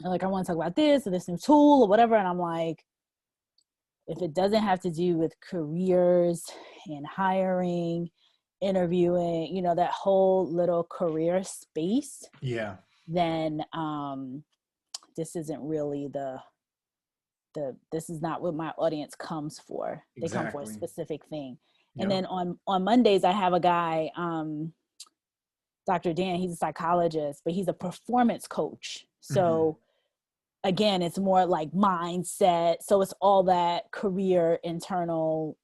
like, I want to talk about this or this new tool or whatever, and I'm like, if it doesn't have to do with careers and hiring, interviewing, you know, that whole little career space, then this isn't really this is not what my audience comes for. They come for a specific thing. And then on Mondays, I have a guy, Dr. Dan, he's a psychologist, but he's a performance coach. So again, it's more like mindset. So it's all that career, internal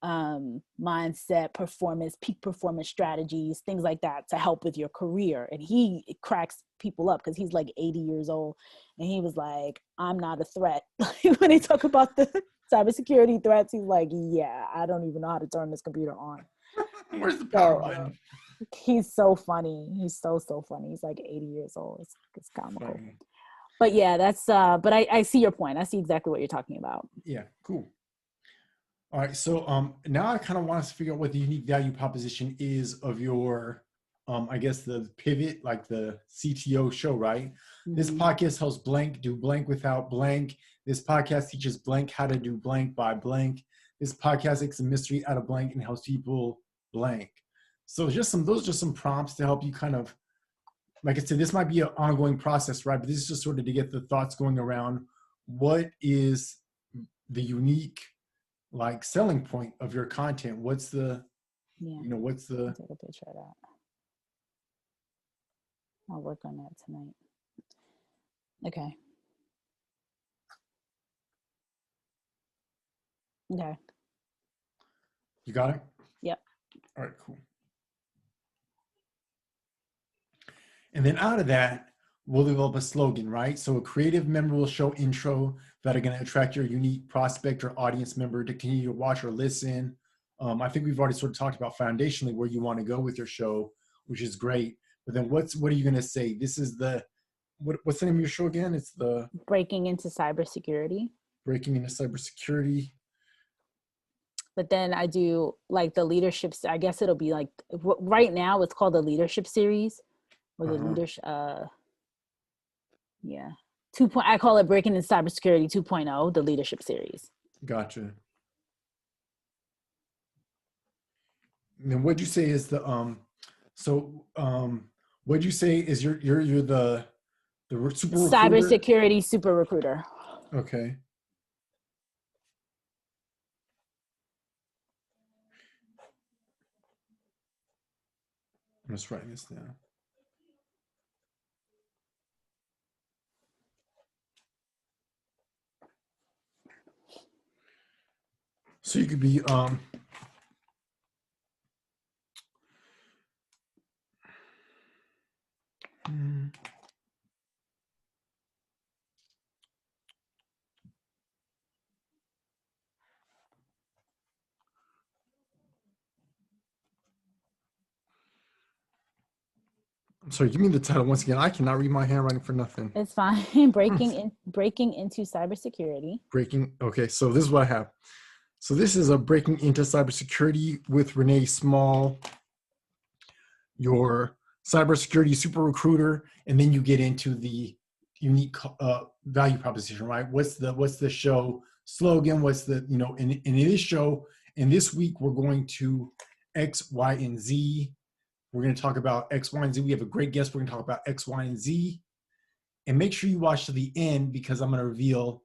mindset, performance, peak performance strategies, things like that to help with your career. And he cracks people up because he's like 80 years old. And he was like, I'm not a threat. When they talk about the cybersecurity threats, he's like, yeah, I don't even know how to turn this computer on. Where's the power button? He's so funny. He's so funny. He's like 80 years old. It's comical. Funny. But yeah, that's, but I see your point. I see exactly what you're talking about. Yeah, cool. All right. So now I kind of want us to figure out what the unique value proposition is of your, I guess the pivot, like the CTO show, right? Mm-hmm. This podcast helps blank do blank without blank. This podcast teaches blank how to do blank by blank. This podcast takes a mystery out of blank and helps people blank. So those are just some prompts to help you kind of, like I said, this might be an ongoing process, right? But this is just sort of to get the thoughts going around what is the unique, like, selling point of your content. What's the, what's the... I'll take a picture of that. I'll work on that tonight. Okay. Okay. You got it? Yep. All right, cool. And then out of that, we'll develop a slogan, right? So a creative member will show intro that are going to attract your unique prospect or audience member to continue to watch or listen. I think we've already sort of talked about foundationally where you want to go with your show, which is great. But then what are you going to say? This is what's the name of your show again? It's the Breaking into cybersecurity. Breaking into Cybersecurity. But then I do like the leadership. I guess it'll be like right now it's called the leadership series or the leadership. Yeah. I call it Breaking into Cybersecurity 2.0, the leadership series. Gotcha. And then what'd you say is the what'd you say is you're the super recruiter? Cybersecurity super recruiter. Okay. I'm just writing this down. So you could be I'm sorry, give me the title once again. I cannot read my handwriting for nothing. It's fine. Breaking into cybersecurity. Okay, so this is what I have. So this is a Breaking into Cybersecurity with Renee Small, your cybersecurity super recruiter, and then you get into the unique value proposition, right? What's the show slogan? What's the, in this show, in this week, we're going to X, Y, and Z. We're going to talk about X, Y, and Z. We have a great guest. We're going to talk about X, Y, and Z. And make sure you watch to the end because I'm going to reveal,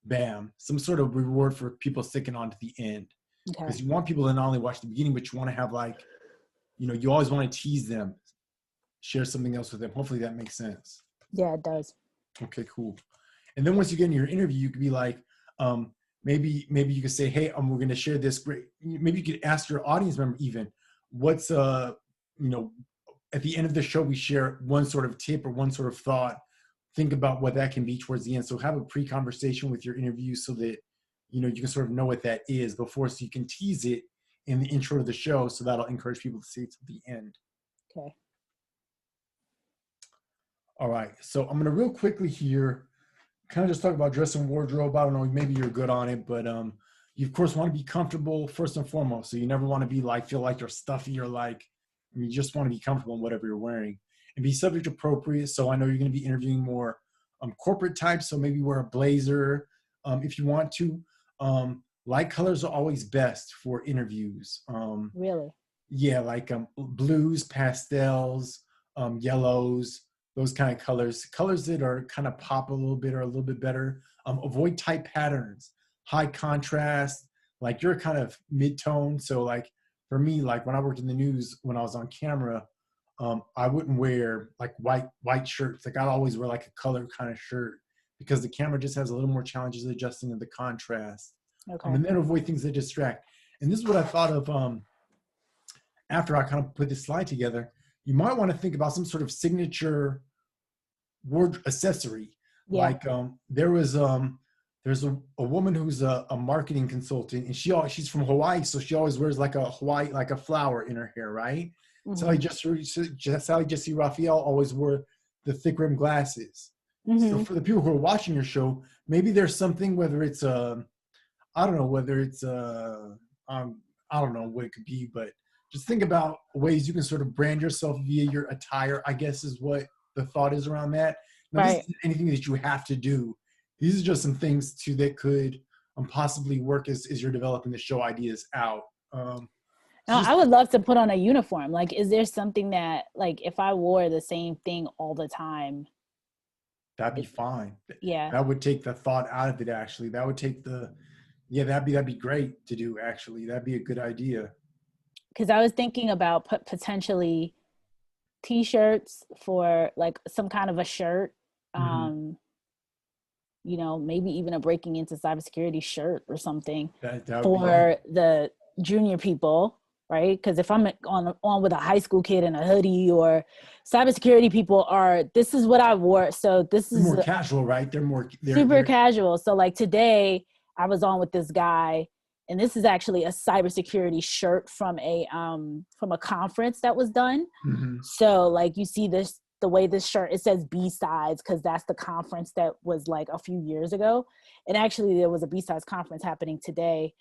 bam, some sort of reward for people sticking on to the end. Because you want people to not only watch the beginning, but you want to have you always want to tease them, share something else with them. Hopefully that makes sense. Yeah, it does. Okay, cool. And then once you get in your interview, you could be like, maybe you could say, hey, we're going to share this great. Maybe you could ask your audience member even, what's at the end of the show, we share one sort of tip or one sort of thought. Think about what that can be towards the end. So have a pre-conversation with your interview so that, you can sort of know what that is before, so you can tease it in the intro of the show. So that'll encourage people to see it to the end. Okay. All right. So I'm going to real quickly here kind of just talk about dress and wardrobe. I don't know, maybe you're good on it, but you of course want to be comfortable first and foremost. So you never want to be feel like you're stuffy or you just want to be comfortable in whatever you're wearing, and be subject appropriate. So I know you're going to be interviewing more corporate types. So maybe wear a blazer if you want to. Light colors are always best for interviews. Really? Yeah, blues, pastels, yellows, those kind of colors. Colors that are kind of pop a little bit are a little bit better. Avoid tight patterns, high contrast, you're kind of mid-tone. So for me, when I worked in the news, when I was on camera, I wouldn't wear white shirts. I'd always wear a color kind of shirt because the camera just has a little more challenges adjusting of the contrast. Okay. And then avoid things that distract. And this is what I thought of after I kind of put this slide together. You might want to think about some sort of signature ward accessory. Yeah. There's a woman who's a marketing consultant, and she's from Hawaii, so she always wears a flower in her hair, right? Mm-hmm. Sally Jesse Raphael always wore the thick rim glasses. Mm-hmm. So for the people who are watching your show, maybe there's something, whether it's I don't know what it could be, but just think about ways you can sort of brand yourself via your attire, I guess is what the thought is around that. Now, right. This isn't anything that you have to do. These are just some things too that could possibly work as you're developing the show ideas out. I would love to put on a uniform. Is there something that, if I wore the same thing all the time? That'd be fine. Yeah. That would take the thought out of it, actually. That would take that'd be great to do, actually. That'd be a good idea. Because I was thinking about potentially T-shirts for some kind of a shirt. Mm-hmm. Maybe even a Breaking into Cybersecurity shirt or something for the junior people. right? Because if I'm on with a high school kid in a hoodie, or cybersecurity people this is what I wore. So this They're is more casual, right? super casual. So like today I was on with this guy, and this is actually a cybersecurity shirt from a conference that was done. Mm-hmm. So like you see the way this shirt, it says B-Sides, because that's the conference that was like a few years ago. And actually there was a B-Sides conference happening today.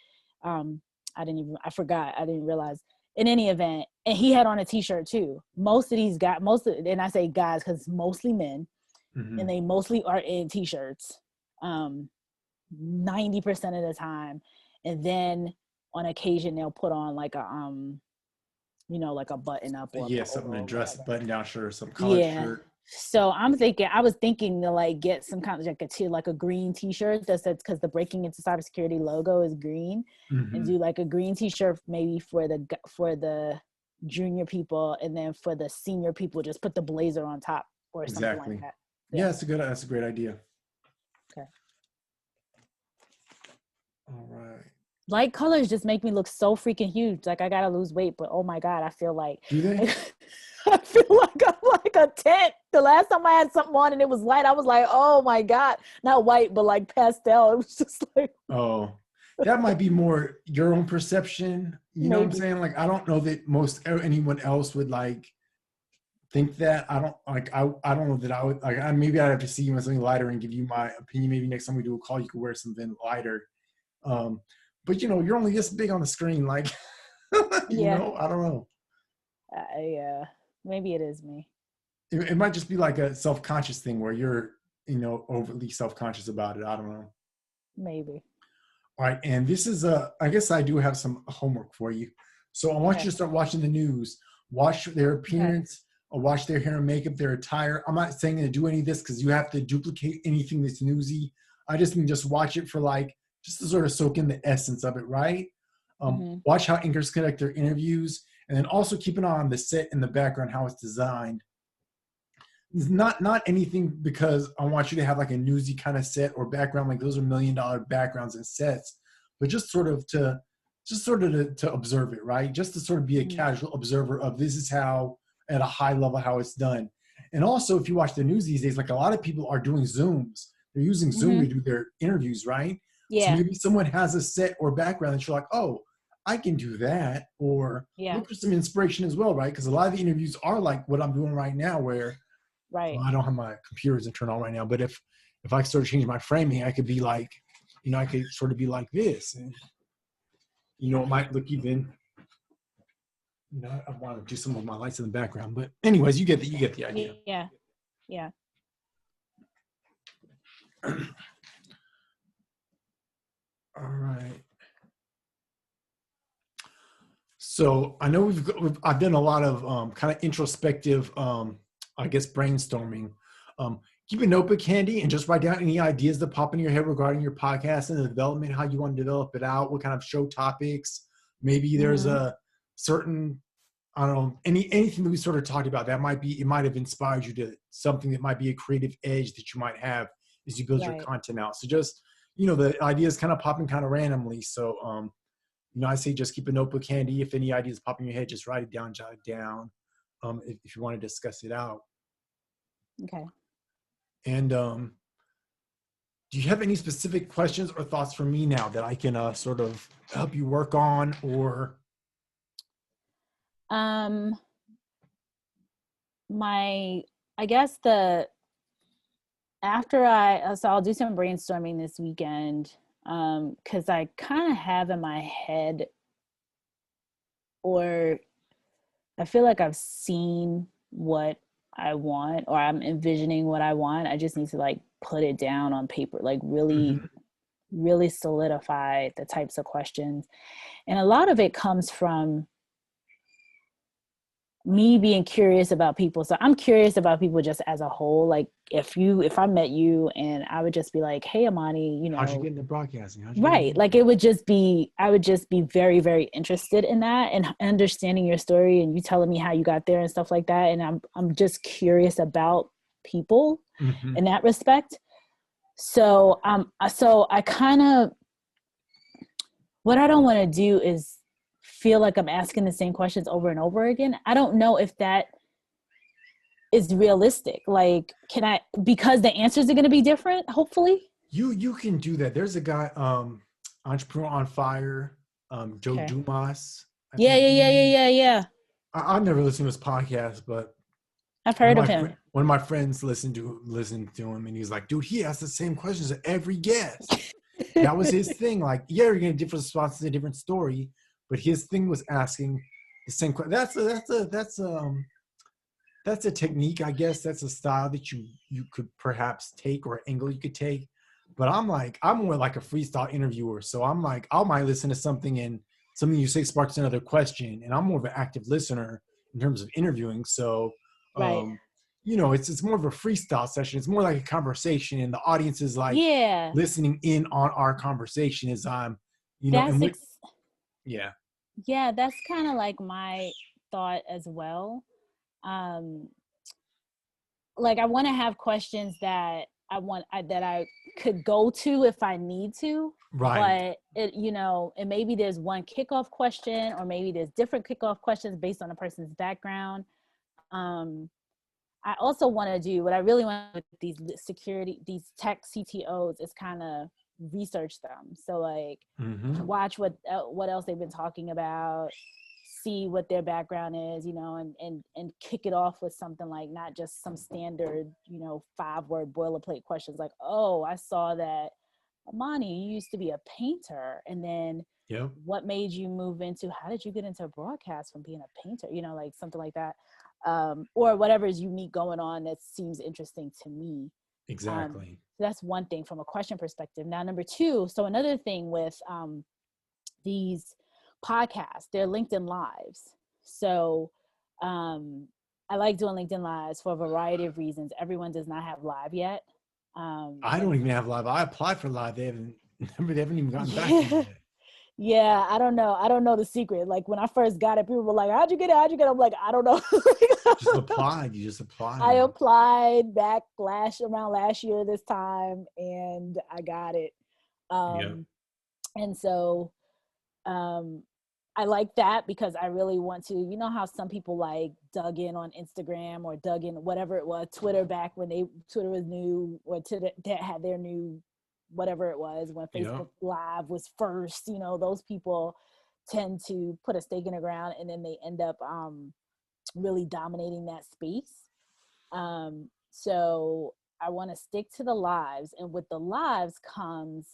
I forgot. I didn't realize. In any event, and he had on a t-shirt too. Most of these guys, and I say guys because mostly men, Mm-hmm. and they mostly are in t-shirts 90% of the time. And then on occasion they'll put on like a like a button up or something to dress, button down shirt or some collared shirt. So I was thinking to like get some kind of like a green t-shirt that says, because the Breaking Into Cybersecurity logo is green, mm-hmm. and do like a green t-shirt maybe for the junior people, and then for the senior people just put the blazer on top or something like that. Yeah, that's a great idea. Okay. All right. Light colors just make me look so freaking huge. Like I gotta lose weight, but oh my God, I feel like. Do they? I feel like I'm like a tent. The last time I had something on and it was light, I was like, oh my God. Not white, but like pastel. It was just like. Oh, that might be more your own perception. You know what I'm saying? Like, I don't know that anyone else would like think that. I don't know that I would like, maybe I'd have to see you in something lighter and give you my opinion. Maybe next time we do a call, you could wear something lighter. But you're only this big on the screen. Like, I don't know. Yeah. Maybe it is me. It might just be like a self-conscious thing where you're, overly self-conscious about it. I don't know. Maybe. All right. And this is I guess I do have some homework for you. So I want you to start watching the news, watch their appearance, or watch their hair and makeup, their attire. I'm not saying to do any of this because you have to duplicate anything that's newsy. I just mean just watch it for just to sort of soak in the essence of it, right? Watch how anchors conduct their interviews, and then also keep an eye on the set in the background, how it's designed. It's not anything because I want you to have like a newsy kind of set or background, like those are $1 million backgrounds and sets, but just sort of to observe it, right? Just to sort of be a casual observer of this is how, at a high level, how it's done. And also, if you watch the news these days, like a lot of people are doing Zooms. They're using Zoom to do their interviews, right? Yeah. So maybe someone has a set or background that you're like, oh, I can do that. Or look for some inspiration as well, right? Because a lot of the interviews are like what I'm doing right now where I don't have my computers turned on right now. But if I sort of change my framing, I could be like, I could sort of be like this. And, it might look even, I want to do some of my lights in the background. But anyways, you get the idea. Yeah. Yeah. All right. So I know I've done a lot of kind of introspective, I guess, brainstorming. Keep a notebook handy and just write down any ideas that pop in your head regarding your podcast and the development, how you want to develop it out, what kind of show topics. Maybe there's a certain, I don't know, anything that we sort of talked about that it might have inspired you to something that might be a creative edge that you might have as you build your content out. So just, the ideas kind of popping kind of randomly. So, I say just keep a notebook handy. If any ideas pop in your head, just write it down, jot it down if you want to discuss it out. Okay. And do you have any specific questions or thoughts for me now that I can sort of help you work on or? I guess so I'll do some brainstorming this weekend. Cause I kind of have in my head, or I feel like I've seen what I want, or I'm envisioning what I want. I just need to like put it down on paper, like really, really solidify the types of questions. And a lot of it comes from me being curious about people. So I'm curious about people just as a whole. Like if I met you and I would just be like, hey, Amani, how'd you get into broadcasting? Right. Like I would just be very, very interested in that and understanding your story and you telling me how you got there and stuff like that. And I'm just curious about people in that respect. So, so I kind of, what I don't want to do is feel like I'm asking the same questions over and over again. I don't know if that is realistic. Like, because the answers are going to be different, hopefully. You can do that. There's a guy, Entrepreneur on Fire, Joe Okay. Dumas. Yeah. I've never listened to his podcast, but I've heard of him. one of my friends listened to him, and he's like, dude, he asks the same questions to every guest. That was his thing. Like, yeah, you're getting different responses, a different story, but his thing was asking the same question. That's a technique, I guess. That's a style that you could perhaps take, or angle you could take. But I'm more like a freestyle interviewer. So I'm like, I might listen to something and something you say sparks another question. And I'm more of an active listener in terms of interviewing. So, Right. It's more of a freestyle session. It's more like a conversation, and the audience is like listening in on our conversation as I'm, yeah. Yeah, that's kind of like my thought as well. Like, I want to have questions that I could go to if I need to. Right. But and maybe there's one kickoff question, or maybe there's different kickoff questions based on a person's background. I also want to do what I really want with these tech CTOs is kind of research them. So like watch what else they've been talking about, see what their background is, and kick it off with something like not just some standard, 5-word boilerplate questions like, oh, I saw that Amani, you used to be a painter, and then what made you move into, how did you get into broadcast from being a painter, like something like that. Or whatever is unique going on that seems interesting to me. Exactly. That's one thing from a question perspective. Now, number two, so another thing with these podcasts, they're LinkedIn Lives. So I like doing LinkedIn Lives for a variety of reasons. Everyone does not have live yet. I don't even have live. I applied for live. They haven't even gotten back to me yet. Yeah, I don't know. I don't know the secret. Like when I first got it, people were like, how'd you get it? I'm like, I don't know. Just applied. You just applied. I applied back around last year this time, and I got it. And so I like that because I really want to, how some people like dug in on Instagram or dug in whatever it was, Twitter back when Twitter was new, or that had their new whatever it was when Facebook Live was first. Those people tend to put a stake in the ground, and then they end up really dominating that space. So I want to stick to the lives, and with the lives comes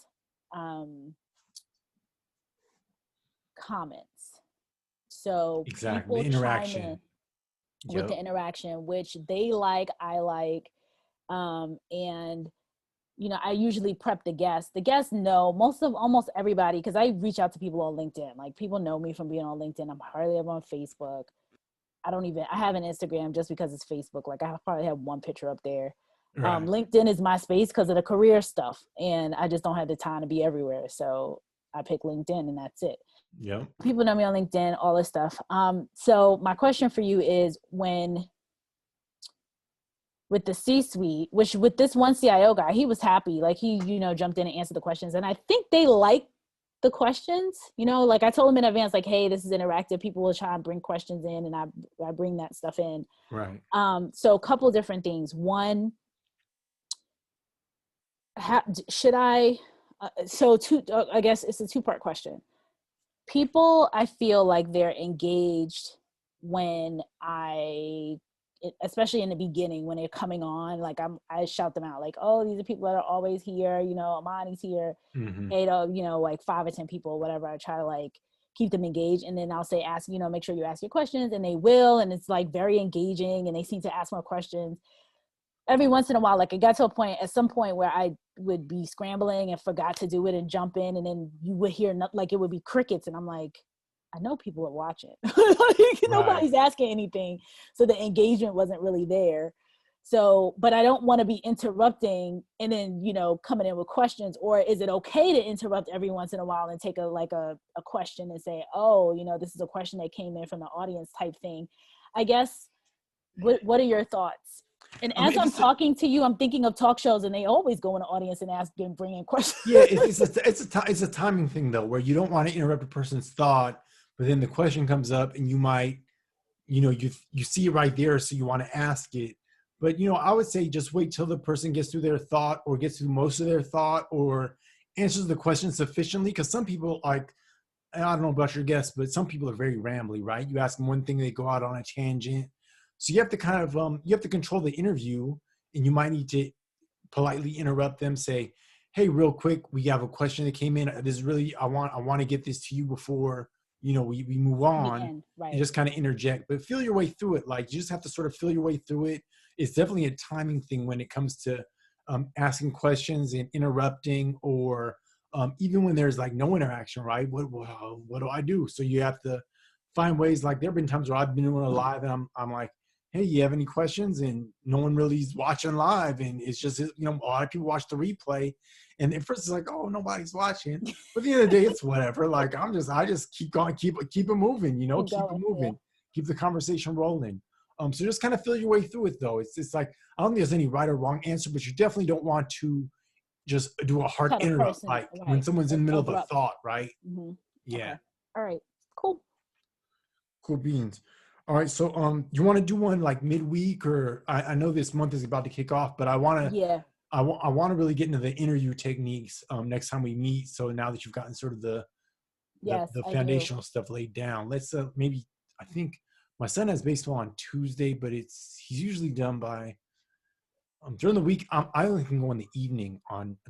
comments. So exactly, people chime in with the interaction, which they like, I like, and I usually prep the guests. The guests know almost everybody, because I reach out to people on LinkedIn. Like, people know me from being on LinkedIn. I'm hardly ever on Facebook. I have an Instagram just because it's Facebook. Like, I probably have one picture up there. Right. LinkedIn is my space because of the career stuff, and I just don't have the time to be everywhere. So I pick LinkedIn, and that's it. Yeah. People know me on LinkedIn, all this stuff. So my question for you is, with the C-suite, which with this one CIO guy, he was happy. Like, he, jumped in and answered the questions. And I think they like the questions, like I told him in advance, like, hey, this is interactive. People will try and bring questions in, and I bring that stuff in. Right. So a couple of different things. One, should I, I guess it's a 2-part question. People, I feel like they're engaged when especially in the beginning, when they're coming on, like I shout them out, like, oh, these are people that are always here, Amani's here. Like 5 or 10 people, whatever. I try to like keep them engaged, and then I'll say, make sure you ask your questions, and they will, and it's like very engaging, and they seem to ask more questions. Every once in a while, like, it got to at some point where I would be scrambling and forgot to do it and jump in, and then you would hear like it would be crickets, and I'm like, I know people are watching. Nobody's asking anything. So the engagement wasn't really there. So, but I don't want to be interrupting and then, coming in with questions. Or is it okay to interrupt every once in a while and take a question and say, oh, this is a question that came in from the audience type thing? I guess, what are your thoughts? And as I'm talking to you, I'm thinking of talk shows, and they always go in the audience and bring in questions. Yeah, it's a timing thing though, where you don't want to interrupt a person's thought, but then the question comes up and you might, you see it right there, so you want to ask it. But, I would say just wait till the person gets through their thought or gets through most of their thought or answers the question sufficiently. Because some people, like, I don't know about your guests, but some people are very rambly, right? You ask them one thing, they go out on a tangent. So you have to kind of, you have to control the interview, and you might need to politely interrupt them, say, hey, real quick, we have a question that came in. This is really, I want to get this to you before, we move on. Right. And just kind of interject, but feel your way through it. Like, you just have to sort of feel your way through it. It's definitely a timing thing when it comes to asking questions and interrupting, or even when there's like no interaction, right? What do I do? So you have to find ways. Like, there have been times where I've been doing a live and I'm like, hey, you have any questions? And no one really is watching live. And it's just, a lot of people watch the replay. And at first it's like, oh, nobody's watching. But at the end of the day, it's whatever. Like, I just keep going, keep it moving, keep it moving, keep the conversation rolling. So just kind of feel your way through it, though. It's like, I don't think there's any right or wrong answer, but you definitely don't want to just do a hard interrupt, like when someone's in the middle of a thought, right? Mm-hmm. Yeah. Okay. All right. Cool. Cool beans. All right. So you want to do one like midweek, or I know this month is about to kick off, but I want to really get into the interview techniques next time we meet. So now that you've gotten sort of the foundational stuff laid down, let's maybe, I think my son has baseball on Tuesday, but he's usually done by during the week. I only can go in the evening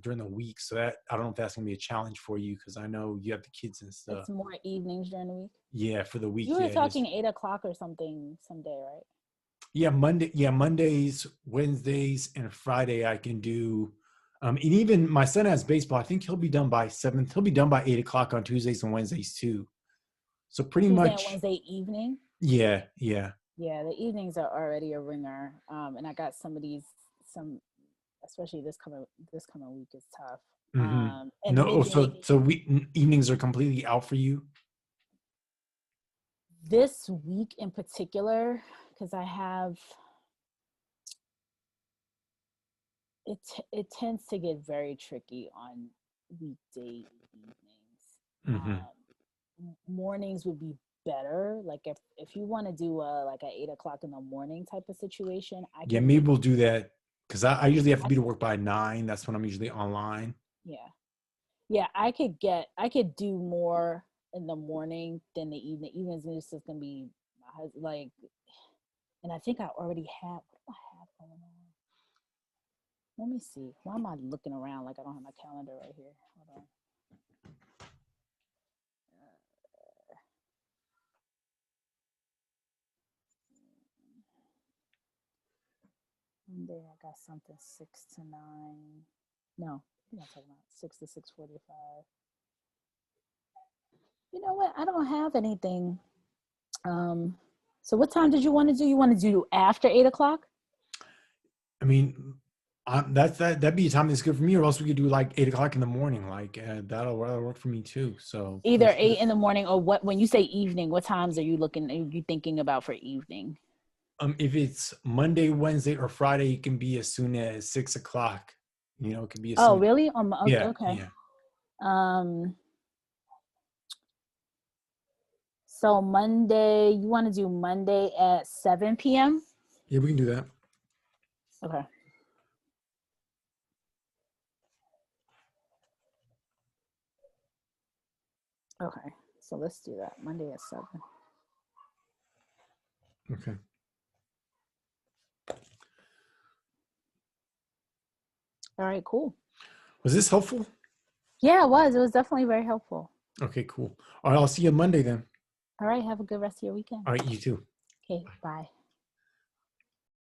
during the week, so that, I don't know if that's gonna be a challenge for you, because I know you have the kids and stuff. It's more evenings during the week. Yeah, for the week. You were talking 8 o'clock or something someday, right? Yeah, Mondays, Wednesdays, and Friday I can do. And even my son has baseball. I think he'll be done by 7. He'll be done by 8 o'clock on Tuesdays and Wednesdays too. So pretty much Wednesday evening. Yeah. Yeah, the evenings are already a ringer. And I got especially this coming week is tough. Mm-hmm. No, so evenings are completely out for you? This week in particular, because I have it tends to get very tricky on weekday evenings. Mm-hmm. Mornings would be better. Like if you want to do like a 8 o'clock in the morning type of situation, maybe we'll do that, because I usually have to be to work by 9. That's when I'm usually online. Yeah, I could do more in the morning than the evening. Evenings is just gonna be like, and I think I already have. What do I have going on? Let me see. Why am I looking around like I don't have my calendar right here? Hold on. Monday I got something 6 to 9. No, I'm not talking about 6 to 6:45. You know what? I don't have anything. So what time did you want to do? You want to do after 8 o'clock? I mean, that'd be a time that's good for me, or else we could do like 8 o'clock in the morning. Like that'll work for me too. So either 8 in the morning, or what? When you say evening, what times are you thinking about for evening? If it's Monday, Wednesday, or Friday, it can be as soon as 6 o'clock. It could be. Oh, really? Yeah. Okay. Yeah. So Monday, you want to do Monday at 7 p.m.? Yeah, we can do that. Okay. Okay. So let's do that. Monday at 7. Okay. All right, cool. Was this helpful? Yeah, it was. It was definitely very helpful. Okay, cool. All right, I'll see you on Monday then. All right, have a good rest of your weekend. All right, you too. Okay, bye.